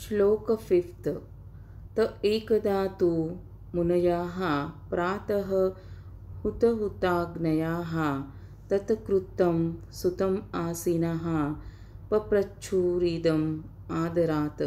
श्लोक 5th. त एकदा तु मुनयः प्रातः हुतहुताग्नयः तत्कृतं सुतम् आसीनः पप्रच्छुरिदम् आदरात्.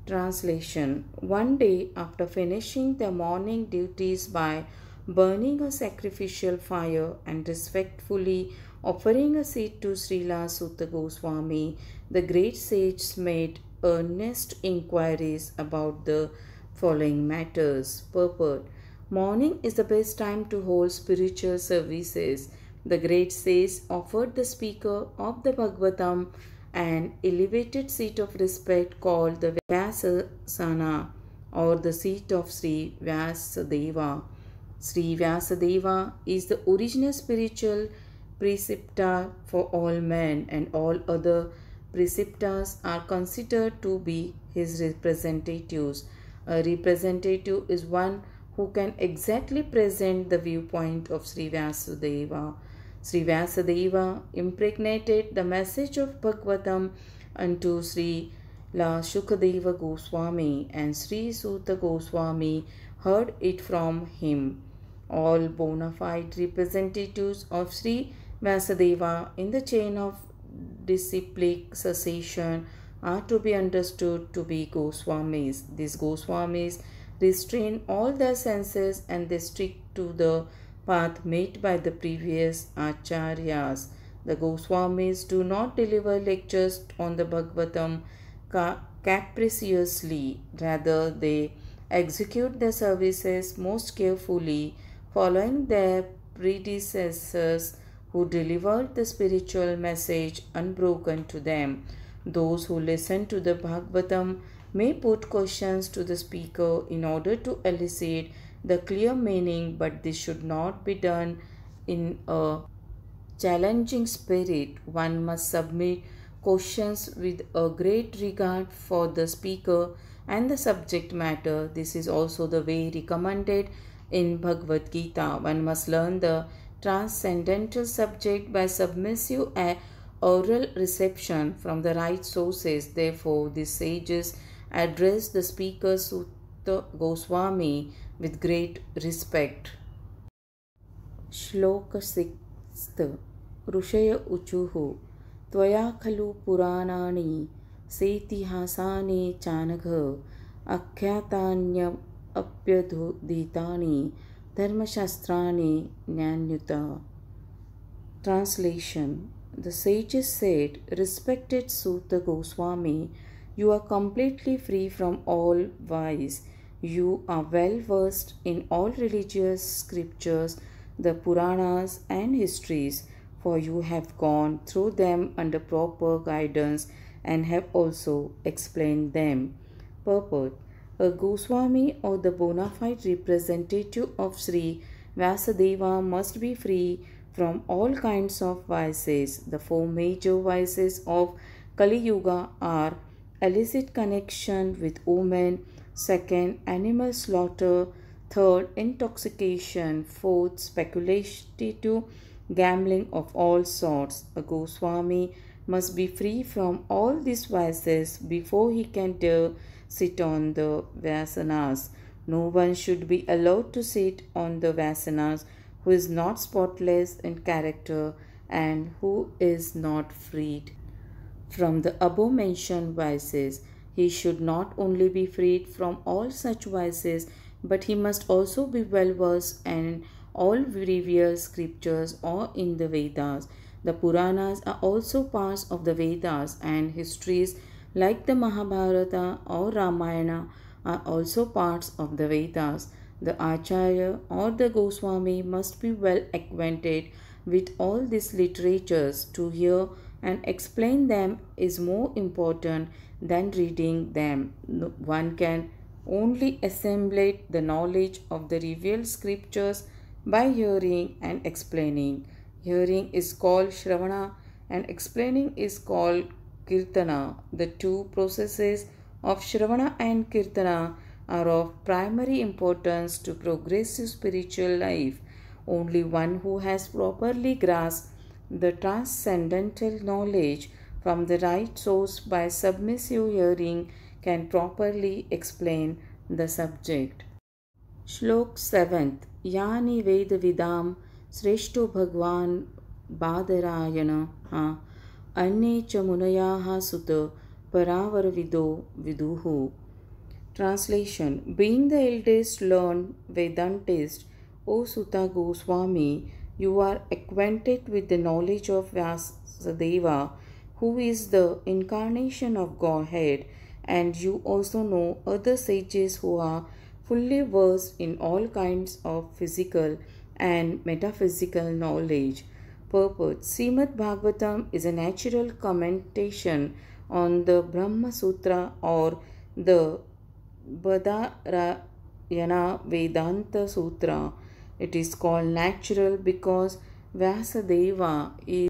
Translation. One day, after finishing their morning duties by burning a sacrificial fire and respectfully offering a seat to Srila Sutta Goswami, the great sage made earnest inquiries about the following matters. Purport. Morning is the best time to hold spiritual services. The great sage offered the speaker of the Bhagavatam an elevated seat of respect called the Vyasasana or the seat of Sri Vyasadeva. Sri Vyasadeva is the original spiritual preceptor for all men, and all other preceptors are considered to be his representatives. A representative is one who can exactly present the viewpoint of Sri Vyasadeva. Sri Vyasadeva impregnated the message of Bhagavatam unto Sri La Shukadeva Goswami, and Sri Sutta Goswami heard it from him. All bona fide representatives of Sri Vyasadeva in the chain of disciplic succession are to be understood to be Goswamis. These Goswamis restrain all their senses and they stick to the path made by the previous acharyas. The Goswamis do not deliver lectures on the Bhagavatam capriciously. Rather, they execute their services most carefully, following their predecessors who delivered the spiritual message unbroken to them. Those who listen to the Bhagavatam may put questions to the speaker in order to elicit the clear meaning, but this should not be done in a challenging spirit. One must submit questions with a great regard for the speaker and the subject matter. This is also the way recommended in Bhagavad Gita. One must learn the transcendental subject by submissive and oral reception from the right sources. Therefore, the sages address the speaker Sutta Goswami with great respect. Shloka 6th. Rushaya Uchuhu Tvaya Khalu Puranani Setihasani Chanagha Akhyatanyam Apyadhuditani Dharmashastrani Nyanyuta. Translation. The sages said, Respected Sutta Goswami, you are completely free from all vice. You are well versed in all religious scriptures, the Puranas and histories, for you have gone through them under proper guidance and have also explained them. Purport. A Goswami or the bona fide representative of Sri Vyasadeva must be free from all kinds of vices. The four major vices of Kali Yuga are illicit connection with women, second, animal slaughter, third, intoxication, fourth, speculative gambling of all sorts. A Goswami must be free from all these vices before he can dare sit on the Vyasanas. No one should be allowed to sit on the Vyasanas who is not spotless in character and who is not freed from the above mentioned vices. He should not only be freed from all such vices, but he must also be well versed in all previous scriptures or in the Vedas. The Puranas are also parts of the Vedas, and histories like the Mahabharata or Ramayana are also parts of the Vedas. The Acharya or the Goswami must be well acquainted with all these literatures. To hear and explain them is more important than reading them. One can only assimilate the knowledge of the revealed scriptures by hearing and explaining. Hearing is called Shravana and explaining is called Kirtana. The two processes of Shravana and Kirtana are of primary importance to progressive spiritual life. Only one who has properly grasped the transcendental knowledge from the right source by submissive hearing can properly explain the subject. Shlok 7th. Yani Vedvidam Sreshto Bhagwan Badarayana Anne Chamunayaha Sutta Paravaravido Viduhu. Translation. Being the eldest learned Vedantist, O Sutta Goswami, you are acquainted with the knowledge of Vyasadeva, who is the incarnation of Godhead, and you also know other sages who are fully versed in all kinds of physical and metaphysical knowledge. Purport. Srimad Bhagavatam is a natural commentation on the Brahma Sutra or the Badarayana Vedanta Sutra. It is called natural because Vyasadeva is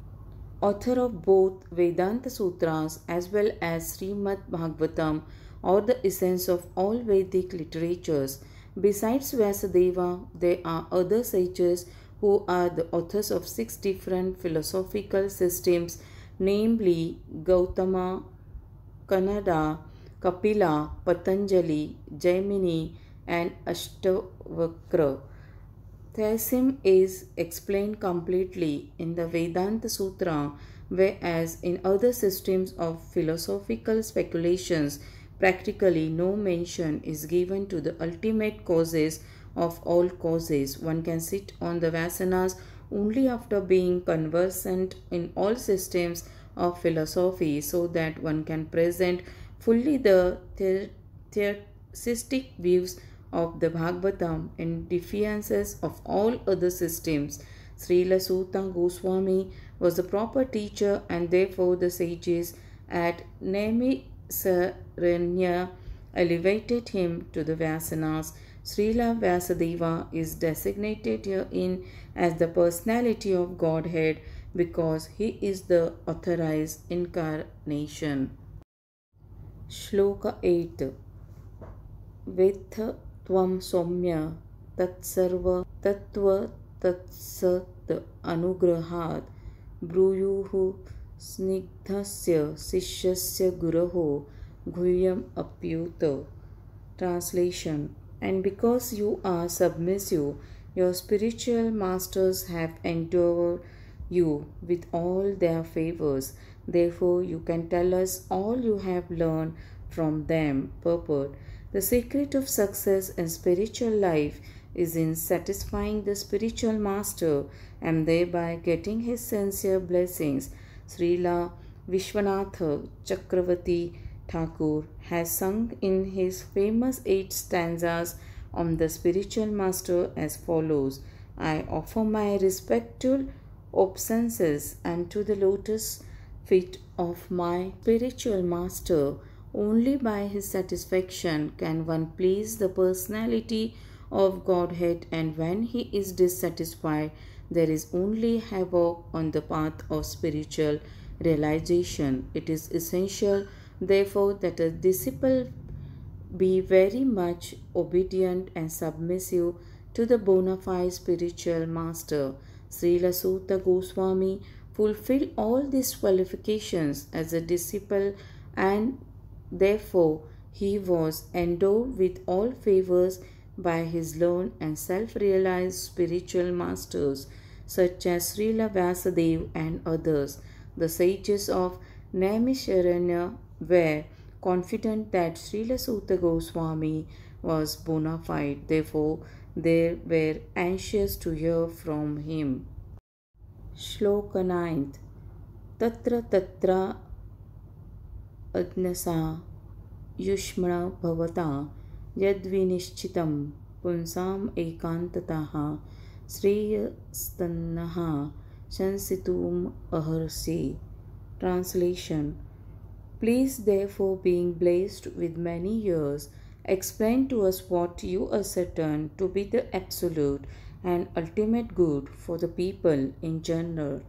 author of both Vedanta Sutras as well as Srimad Bhagavatam, or the essence of all Vedic literatures. Besides Vyasadeva, there are other sages who are the authors of 6 different philosophical systems, namely Gautama, Kanada, Kapila, Patanjali, Jaimini, and Ashtavakra. Theism is explained completely in the Vedanta Sutra, whereas in other systems of philosophical speculations, practically no mention is given to the ultimate causes of all causes. One can sit on the Vasanas only after being conversant in all systems of philosophy, so that one can present fully the theistic views of the Bhagavatam in defiance of all other systems. Srila Sutta Goswami was the proper teacher, and therefore the sages at Naimisaranya elevated him to the Vyasanas. Srila Vyasadeva is designated herein as the personality of Godhead because he is the authorized incarnation. Shloka 8. Vetha Tvam Somya Tatsarva Tattva Tatsat Anugrahat Bruyuhu Snigdhasya Sishyasya Guraho Guhyam Apyuta. Translation. And because you are submissive, your spiritual masters have endowed you with all their favors. Therefore, you can tell us all you have learned from them. Purport. The secret of success in spiritual life is in satisfying the spiritual master and thereby getting his sincere blessings. Srila Vishwanatha Chakravarti Thakur has sung in his famous 8 stanzas on the spiritual master as follows. I offer my respectful obeisances unto the lotus feet of my spiritual master. Only by his satisfaction can one please the personality of Godhead, and when he is dissatisfied, there is only havoc on the path of spiritual realization. It is essential, therefore, that a disciple be very much obedient and submissive to the bona fide spiritual master. Srila Sutta Goswami fulfilled all these qualifications as a disciple, and therefore he was endowed with all favors by his learned and self-realized spiritual masters such as Srila Vyasadeva and others. The sages of Naimisharanya were confident that Srila Sutta Goswami was bona fide. Therefore, they were anxious to hear from him. Shloka 9th. Tatra tatra adnasa yushmana bhavata yadvinishchitam punsam ekantataha sreyastannaha shansitum aharsi. Translation. Please, therefore, being blessed with many years, explain to us what you ascertain to be the absolute and ultimate good for the people in general.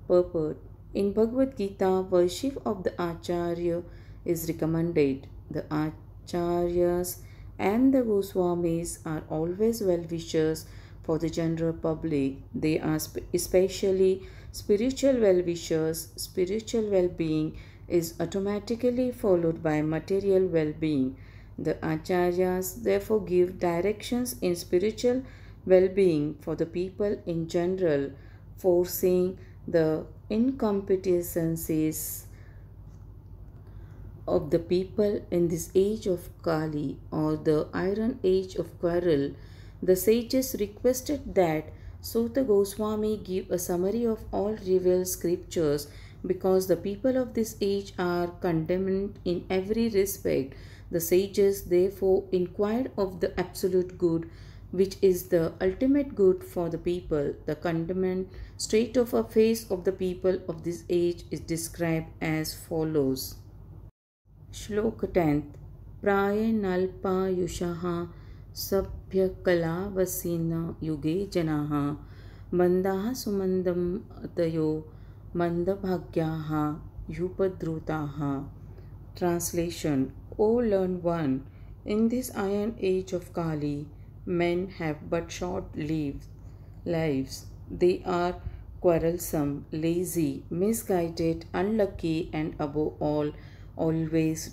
Purport. In Bhagavad Gita, worship of the Acharya is recommended. The Acharyas and the Goswamis are always well-wishers for the general public. They are especially spiritual well-wishers, spiritual well-being, is automatically followed by material well being. The Acharyas therefore give directions in spiritual well being for the people in general, foreseeing the incompetencies of the people in this age of Kali or the iron age of quarrel. The sages requested that Suta Goswami give a summary of all revealed scriptures because the people of this age are condemned in every respect. The sages therefore inquired of the absolute good, which is the ultimate good for the people. The condemned state of affairs of the people of this age is described as follows. श्लोक 10th प्रायेणाल्पायुषः सभ्यकलावसीन युगे जनाः मंदाः सुमन्दमतयो मंदभाग्याः युपद्रुताः. Translation. O learned one, in this iron age of Kali, men have but short lives. They are quarrelsome, lazy, misguided, unlucky, and above all, always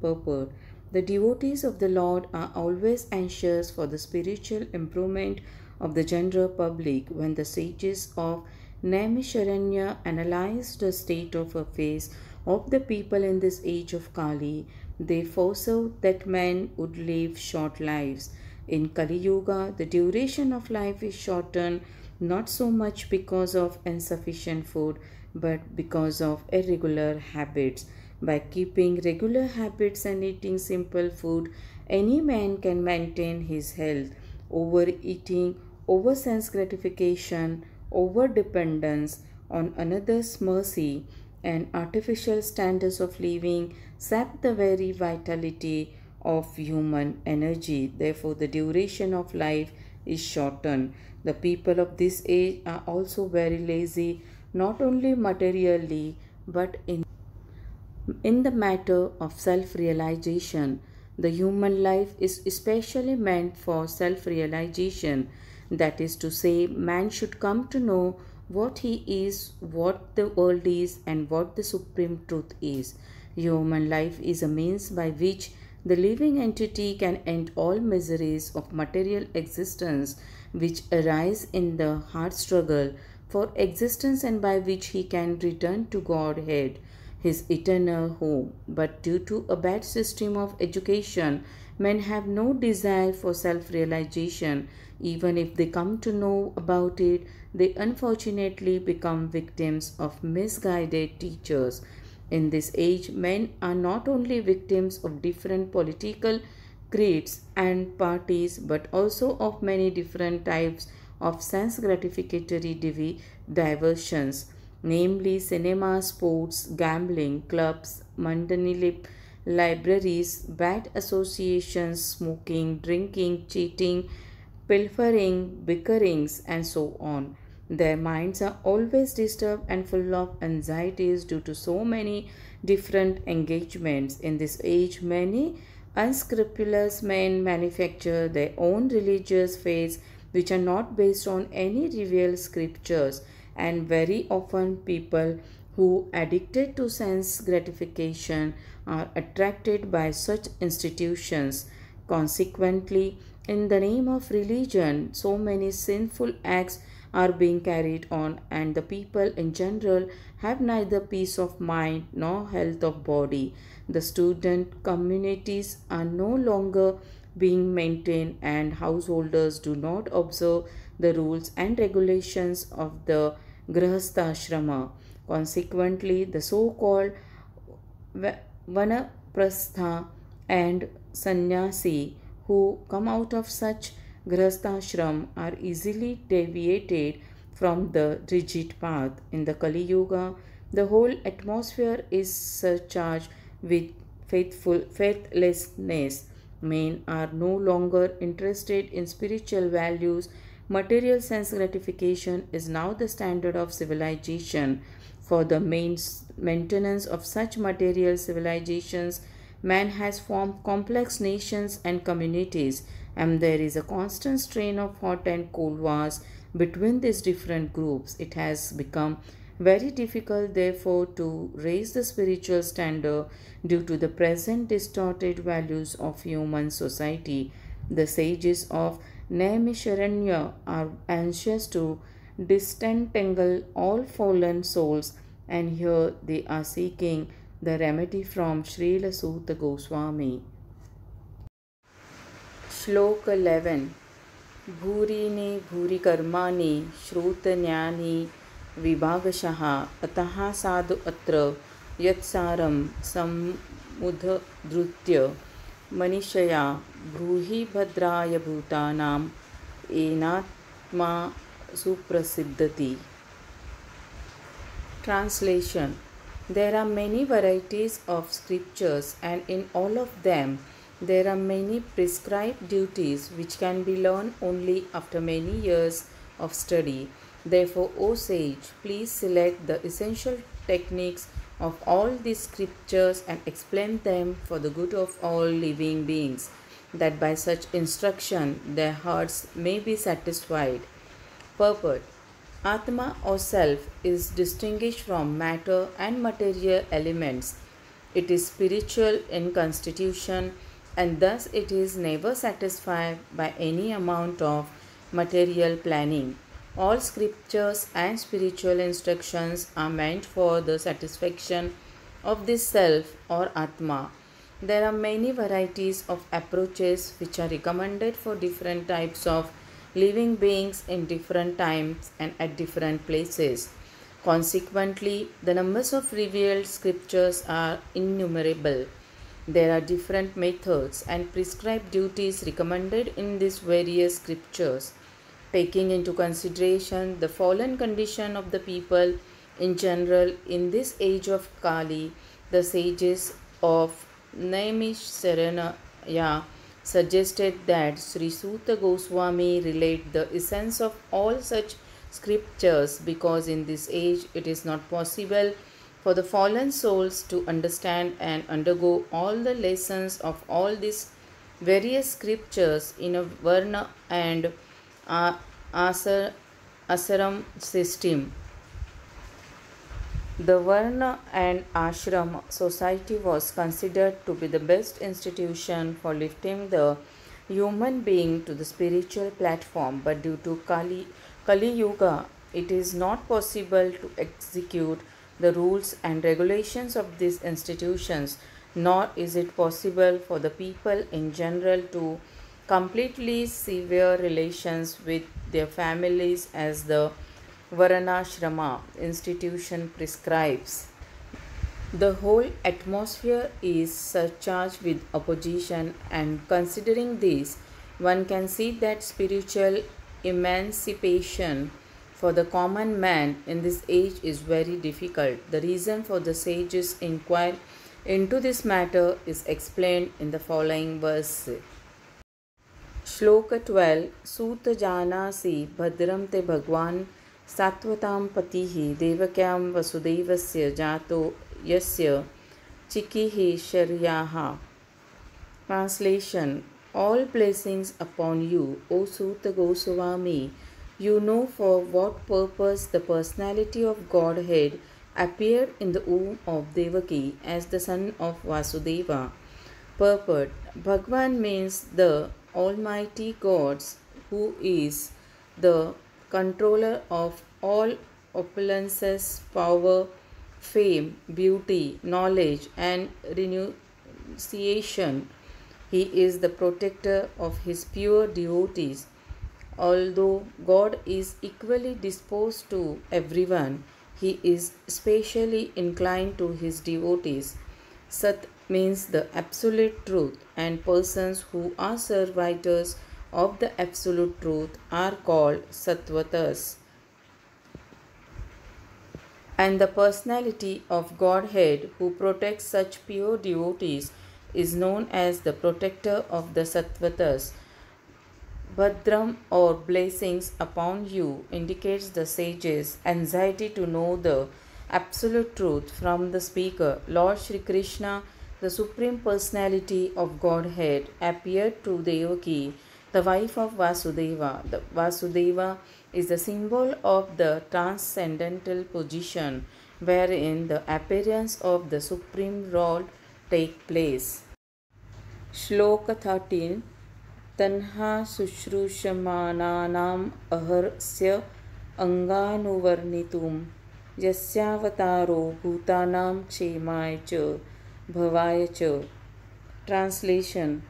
purport. The devotees of the Lord are always anxious for the spiritual improvement of the general public. When the sages of Naimisharanya analyzed the state of affairs of the people in this age of Kali, they foresaw that men would live short lives. In Kali Yuga, the duration of life is shortened not so much because of insufficient food, but because of irregular habits. By keeping regular habits and eating simple food, any man can maintain his health. Overeating, over sense gratification, over dependence on another's mercy, and artificial standards of living sap the very vitality of human energy. Therefore, the duration of life is shortened. The people of this age are also very lazy, not only materially, but in the matter of self-realization. The human life is especially meant for self-realization. That is to say, man should come to know what he is, what the world is, and what the supreme truth is. Human life is a means by which the living entity can end all miseries of material existence which arise in the heart struggle for existence, and by which he can return to Godhead, his eternal home. But due to a bad system of education, men have no desire for self-realization. Even if they come to know about it, they unfortunately become victims of misguided teachers. In this age, men are not only victims of different political creeds and parties, but also of many different types of sense gratificatory diversions, namely cinema, sports, gambling, clubs, mundane libraries, bad associations, smoking, drinking, cheating, pilfering, bickerings, and so on. Their minds are always disturbed and full of anxieties due to so many different engagements. In this age, many unscrupulous men manufacture their own religious faiths which are not based on any revealed scriptures, and very often people who addicted to sense gratification are attracted by such institutions. Consequently, in the name of religion, so many sinful acts are being carried on, and the people in general have neither peace of mind nor health of body. The student communities are no longer being maintained, and householders do not observe the rules and regulations of the Grihastha. Consequently, the so-called Vanaprastha and Sannyasi who come out of such Grihastha are easily deviated from the rigid path. In the Kali Yuga, the whole atmosphere is surcharged with faithlessness. Men are no longer interested in spiritual values. Material sense gratification is now the standard of civilization. For the maintenance of such material civilizations, man has formed complex nations and communities, and there is a constant strain of hot and cold wars between these different groups. It has become Very difficult, therefore, to raise the spiritual standard due to the present distorted values of human society. The sages of Naimisharanya are anxious to disentangle all fallen souls, and here they are seeking the remedy from Srila Sutta Goswami. Shloka 11. भूरीनि भूरिकर्माणि श्रोतज्ञानि विभागशः अतः साधु अत्र यत्सारं समुद्धृत्य मनीषया ब्रूहि भद्राय भूतानां येनात्मा सुप्रसिद्धति. Translation. There are many varieties of scriptures, and in all of them there are many prescribed duties which can be learned only after many years of study. Therefore, O sage, please select the essential techniques of all these scriptures and explain them for the good of all living beings, that by such instruction their hearts may be satisfied. Purport. Atma or self is distinguished from matter and material elements. It is spiritual in constitution, and thus it is never satisfied by any amount of material planning. All scriptures and spiritual instructions are meant for the satisfaction of this self or Atma. There are many varieties of approaches which are recommended for different types of living beings in different times and at different places. Consequently, the numbers of revealed scriptures are innumerable. There are different methods and prescribed duties recommended in these various scriptures. Taking into consideration the fallen condition of the people in general in this age of Kali, the sages of Naimisharanya suggested that Sri Sutta Goswami relate the essence of all such scriptures, because in this age it is not possible for the fallen souls to understand and undergo all the lessons of all these various scriptures in a Varna and Asaram system. The Varna and Ashram society was considered to be the best institution for lifting the human being to the spiritual platform, but due to Kali Yuga, it is not possible to execute the rules and regulations of these institutions, nor is it possible for the people in general to completely sever relations with their families as the Varanashrama institution prescribes. The whole atmosphere is surcharged with opposition, and considering this, one can see that spiritual emancipation for the common man in this age is very difficult. The reason for the sages' inquire into this matter is explained in the following verse. Shloka 12. Sutta janasi bhadram te bhagwan Sattvatam patihi devakyam vasudevasya jato yasya chikihi sharyaha. Translation. All blessings upon you, O Sutta Goswami. You know for what purpose the personality of Godhead appeared in the womb of Devaki as the son of Vasudeva. Purport. Bhagwan means the Almighty God, who is the controller of all opulences, power, fame, beauty, knowledge, and renunciation. He is the protector of his pure devotees. Although God is equally disposed to everyone, he is specially inclined to his devotees. Sat means the absolute truth, and persons who are servitors of the absolute truth are called Sattvatas. And the personality of Godhead who protects such pure devotees is known as the protector of the Sattvatas. Bhadram or blessings upon you indicates the sage's anxiety to know the absolute truth from the speaker. Lord Shri Krishna, the Supreme Personality of Godhead, appeared to Devaki the wife of Vasudeva. The Vasudeva is the symbol of the transcendental position wherein the appearance of the Supreme Lord take place. Shloka 13 Tanha Sushrushyamananam aharsya anganuvarnitum yasyavataro bhutanam chemaya cha bhavaya cha. Translation: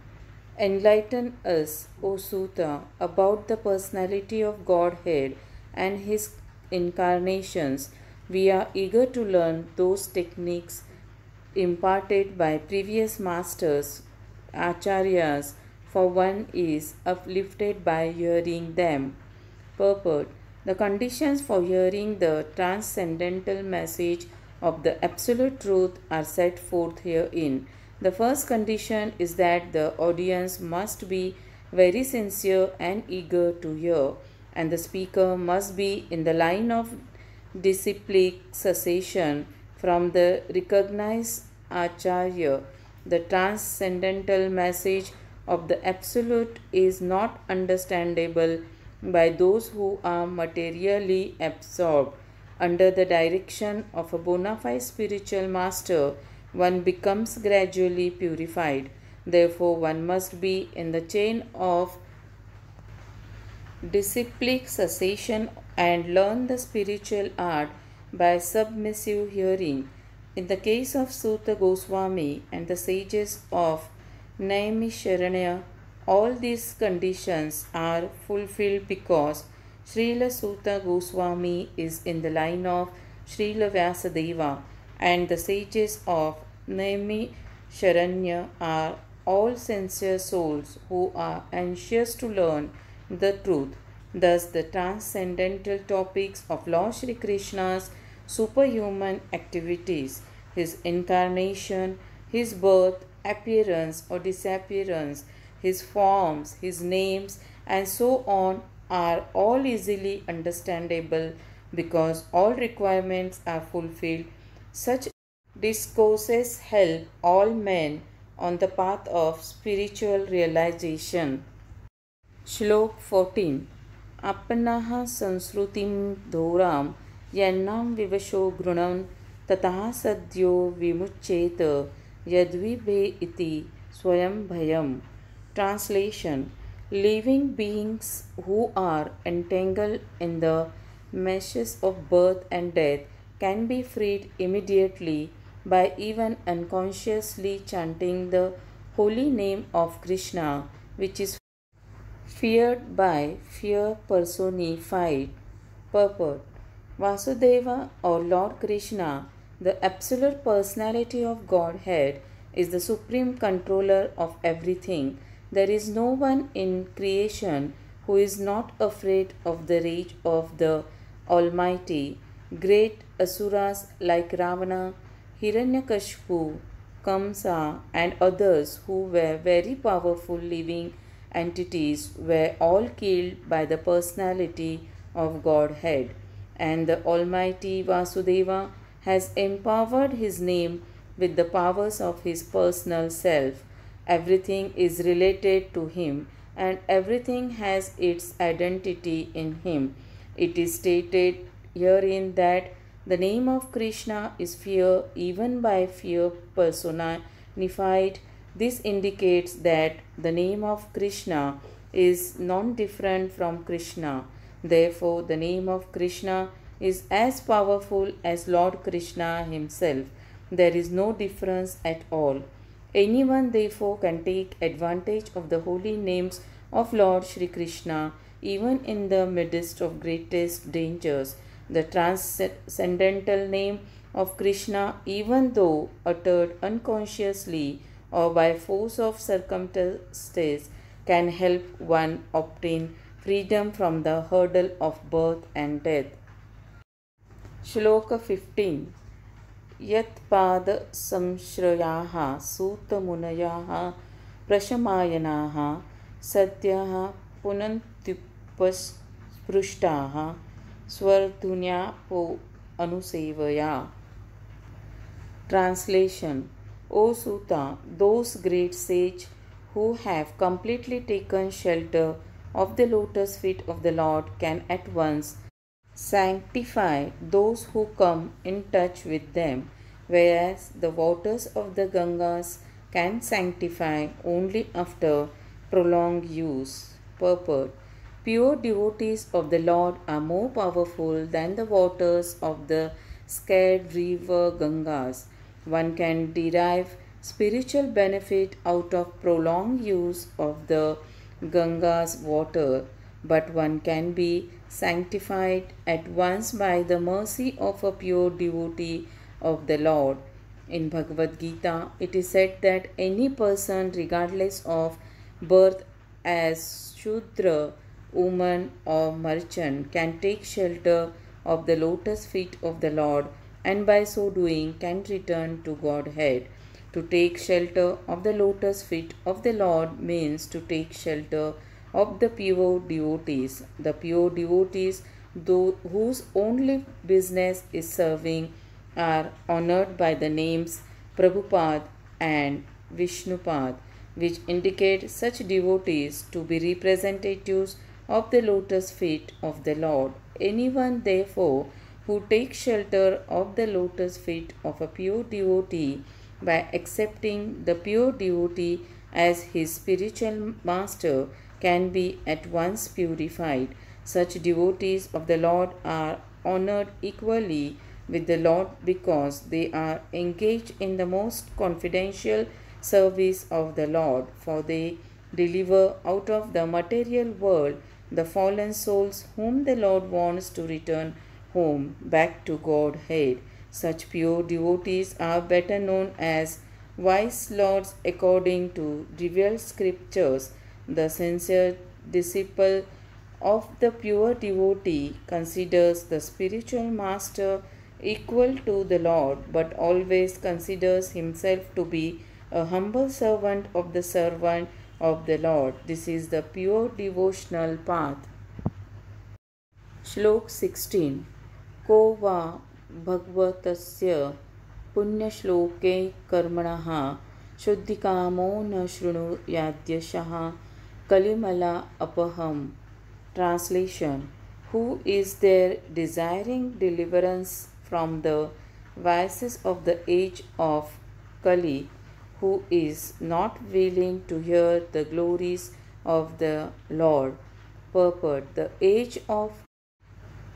Enlighten us, O Suta, about the personality of Godhead and his incarnations. We are eager to learn those techniques imparted by previous masters, acharyas, for one is uplifted by hearing them. Purport: The conditions for hearing the transcendental message of the Absolute Truth are set forth herein. The first condition is that the audience must be very sincere and eager to hear, and the speaker must be in the line of disciplic cessation from the recognized acharya. The transcendental message of the Absolute is not understandable by those who are materially absorbed. Under the direction of a bona fide spiritual master, one becomes gradually purified. Therefore, one must be in the chain of disciplic cessation and learn the spiritual art by submissive hearing. In the case of Suta Goswami and the sages of Naimisharanya, all these conditions are fulfilled because Srila Suta Goswami is in the line of Srila Vyasadeva, and the sages of Naimisharanya are all sincere souls who are anxious to learn the truth. Thus, the transcendental topics of Lord Shri Krishna's superhuman activities, his incarnation, his birth, appearance or disappearance, his forms, his names, and so on are all easily understandable because all requirements are fulfilled. Such discourses help all men on the path of spiritual realization. Shlok 14 Apanaha sansrutim dhoram yannam vivasho grunam tataha sadyo vimuccheta yadvibhe iti swayam bhayam. Translation: Living beings who are entangled in the meshes of birth and death can be freed immediately by even unconsciously chanting the holy name of Krishna, which is feared by fear personified. Purport: Vasudeva or Lord Krishna, the absolute personality of Godhead, is the supreme controller of everything. There is no one in creation who is not afraid of the rage of the Almighty. Great asuras like Ravana, Hiranyakashipu, Kamsa, and others who were very powerful living entities were all killed by the personality of Godhead, and the Almighty Vasudeva has empowered his name with the powers of his personal self. Everything is related to him, and everything has its identity in him. It is stated herein that the name of Krishna is fear even by fear personified. This indicates that the name of Krishna is non-different from Krishna. Therefore, the name of Krishna is as powerful as Lord Krishna himself. There is no difference at all. Anyone therefore can take advantage of the holy names of Lord Shri Krishna even in the midst of greatest dangers. The transcendental name of Krishna, even though uttered unconsciously or by force of circumstances, can help one obtain freedom from the hurdle of birth and death. Shloka 15 Yatpada samshrayaha sutamunayaha prashamayanaha sadyaha punantyupas sprushtaha swardunya po anusevaya. Translation: O Suta, those great sages who have completely taken shelter of the lotus feet of the Lord can at once sanctify those who come in touch with them, whereas the waters of the Gangas can sanctify only after prolonged use. Purport. Pure devotees of the Lord are more powerful than the waters of the scared river Gangas. One can derive spiritual benefit out of prolonged use of the Ganga's water, but one can be sanctified at once by the mercy of a pure devotee of the Lord. In Bhagavad Gita, it is said that any person, regardless of birth as Shudra, woman, or merchant, can take shelter of the lotus feet of the Lord, and by so doing can return to Godhead. To take shelter of the lotus feet of the Lord means to take shelter of the pure devotees. The pure devotees, whose only business is serving, are honored by the names Prabhupada and Vishnupad, which indicate such devotees to be representatives of the lotus feet of the Lord. Anyone, therefore, who takes shelter of the lotus feet of a pure devotee by accepting the pure devotee as his spiritual master can be at once purified. Such devotees of the Lord are honored equally with the Lord because they are engaged in the most confidential service of the Lord, for they deliver out of the material world the fallen souls whom the Lord wants to return home back to Godhead. Such pure devotees are better known as wise lords according to revealed scriptures. The sincere disciple of the pure devotee considers the spiritual master equal to the Lord, but always considers himself to be a humble servant of the servant of the Lord. This is the pure devotional path. Shlok 16. को वा भगवतस्य पुण्यश्लोके कर्मणः शुद्धिकामो न शृणुयाद्यशः कलिमला अपहम. Translation. Who is there desiring deliverance from the vices of the age of Kali, who is not willing to hear the glories of the Lord? Purport. The age of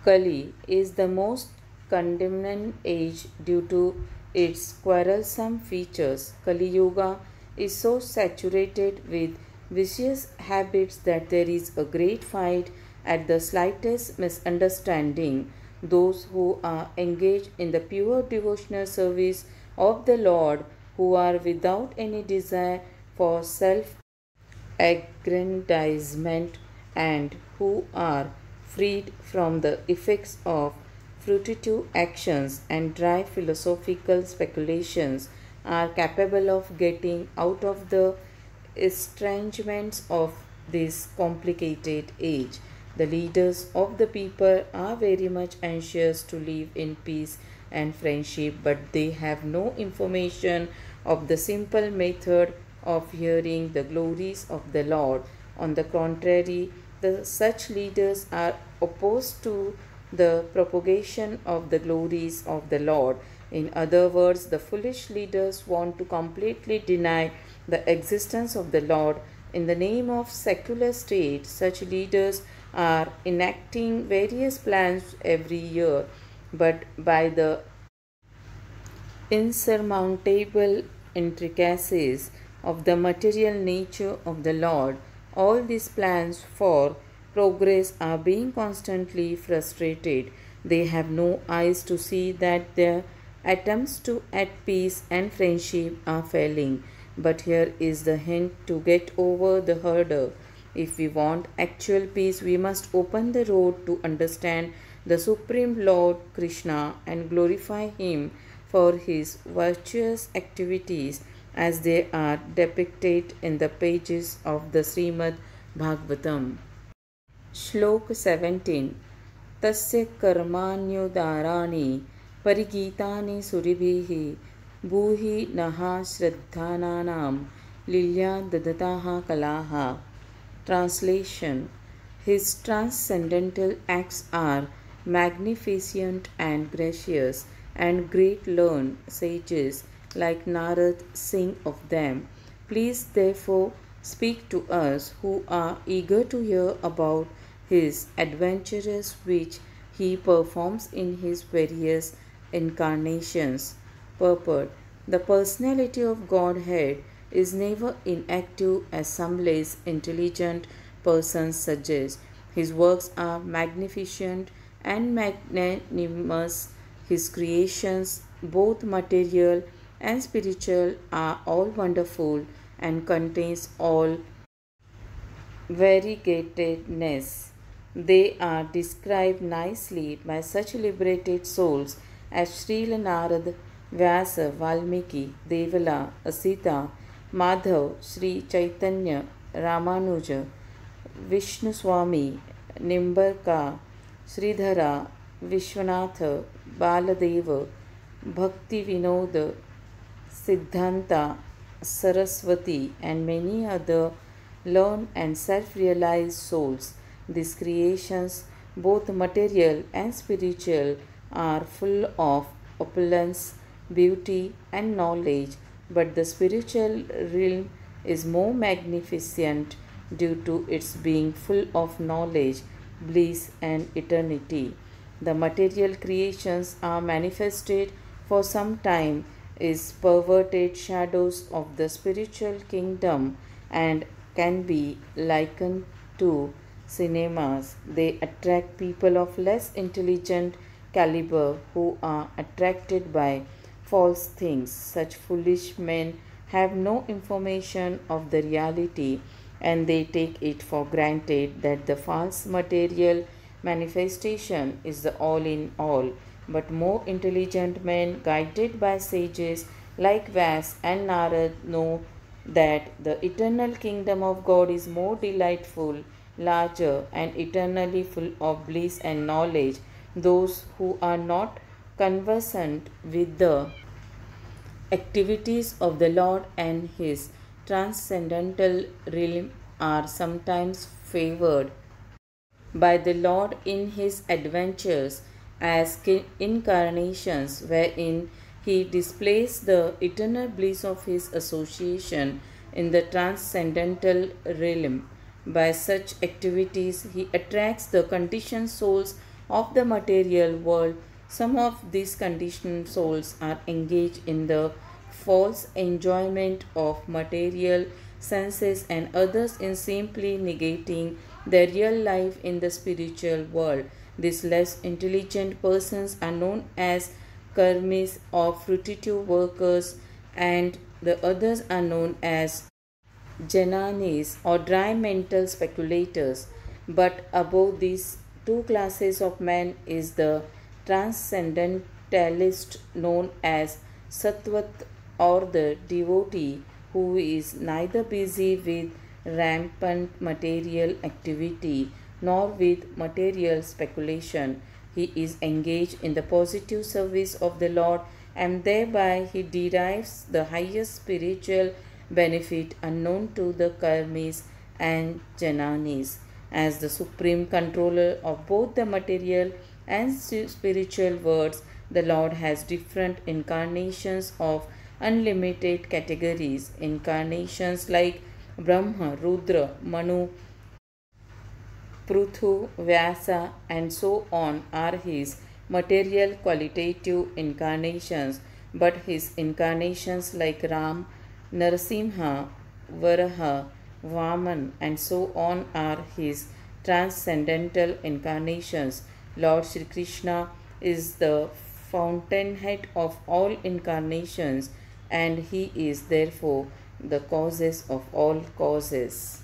Kali is the most condemned age due to its quarrelsome features. Kali Yuga is so saturated with vicious habits that there is a great fight at the slightest misunderstanding. Those who are engaged in the pure devotional service of the Lord, who are without any desire for self-aggrandizement and who are freed from the effects of fruitive actions and dry philosophical speculations, are capable of getting out of the estrangements of this complicated age. The leaders of the people are very much anxious to live in peace and friendship, but they have no information of the simple method of hearing the glories of the Lord. On the contrary, such leaders are opposed to the propagation of the glories of the Lord. In other words, the foolish leaders want to completely deny the existence of the Lord. In the name of secular state, such leaders are enacting various plans every year, but by the insurmountable intricacies of the material nature of the Lord, all these plans for progress are being constantly frustrated. They have no eyes to see that their attempts to add peace and friendship are failing. But here is the hint to get over the hurdle. If we want actual peace, we must open the road to understand the Supreme Lord Krishna and glorify Him for His virtuous activities as they are depicted in the pages of the Srimad Bhagavatam. Shlok 17. Tasya karmanyudarani parigitani suribhihi buhi naha shraddhananam Lilya Dadataha Kalaha. Translation. His transcendental acts are magnificent and gracious, and great learned sages like Narad sing of them. Please therefore speak to us who are eager to hear about his adventures which he performs in his various incarnations. Purport. The personality of Godhead is never inactive as some less intelligent persons suggest. His works are magnificent and magnanimous. His creations, both material and spiritual, are all wonderful and contains all variegatedness. They are described nicely by such liberated souls as Srila Narad, Vyasa, Valmiki, Devala, Asita, Madhav, Sri Chaitanya, Ramanuja, Vishnu Swami, Nimbarka, Sridhara, Vishwanatha, Baladeva, Bhakti Vinod, Siddhanta, Saraswati, and many other learned and self realized souls. These creations, both material and spiritual, are full of opulence, beauty, and knowledge, but the spiritual realm is more magnificent due to its being full of knowledge, bliss, and eternity. The material creations are manifested for some time is perverted shadows of the spiritual kingdom and can be likened to cinemas. They attract people of less intelligent caliber who are attracted by false things. Such foolish men have no information of the reality and they take it for granted that the false material manifestation is the all in all. But more intelligent men, guided by sages like Vyas and Narad, know that the eternal kingdom of God is more delightful, larger, and eternally full of bliss and knowledge. Those who are not conversant with the activities of the Lord and his transcendental realm are sometimes favored by the Lord in his adventures as incarnations, wherein he displays the eternal bliss of his association in the transcendental realm. By such activities, he attracts the conditioned souls of the material world. Some of these conditioned souls are engaged in the false enjoyment of material senses, and others in simply negating their real life in the spiritual world. These less intelligent persons are known as karmis or fruitive workers, and the others are known as jananis or dry mental speculators. But above these two classes of men is the transcendentalist known as Sattvat or the devotee who is neither busy with rampant material activity nor with material speculation. He is engaged in the positive service of the Lord and thereby he derives the highest spiritual benefit unknown to the karmis and jananis. As the supreme controller of both the material and spiritual worlds, the Lord has different incarnations of unlimited categories. Incarnations like Brahma, Rudra, Manu, Pruthu, Vyasa, and so on are his material qualitative incarnations, but his incarnations like Ram, Narasimha, Varaha, Vaman, and so on are his transcendental incarnations. Lord Sri Krishna is the fountainhead of all incarnations, and he is therefore the causes of all causes.